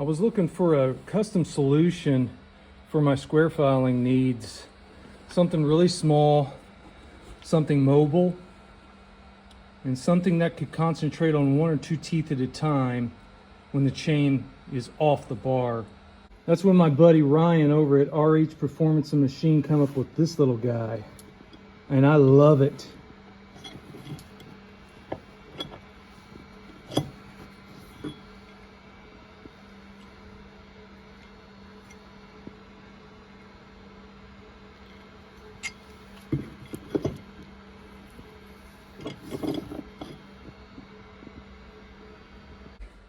I was looking for a custom solution for my square filing needs. Something really small, something mobile, and something that could concentrate on one or two teeth at a time when the chain is off the bar. That's when my buddy Ryan over at RH Performance and Machine come up with this little guy, and I love it.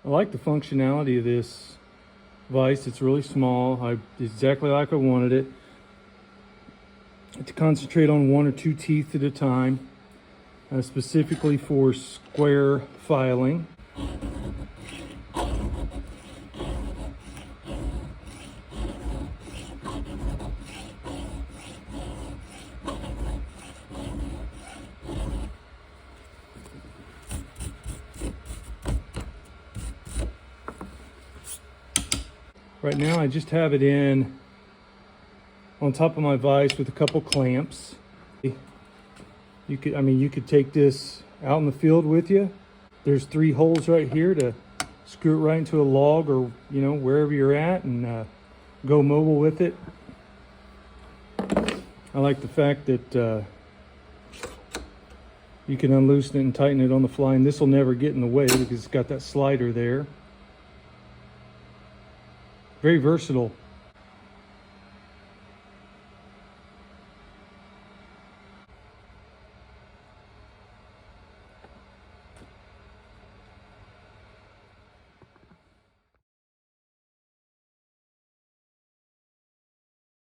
I like the functionality of this vise. It's really small. Exactly like I wanted it. To concentrate on one or two teeth at a time, specifically for square filing. Right now I just have it in on top of my vise with a couple clamps. You could take this out in the field with you. There's 3 holes right here to screw it right into a log or wherever you're at, and go mobile with it. I like the fact that you can unloosen it and tighten it on the fly, and this will never get in the way because it's got that slider there. Very versatile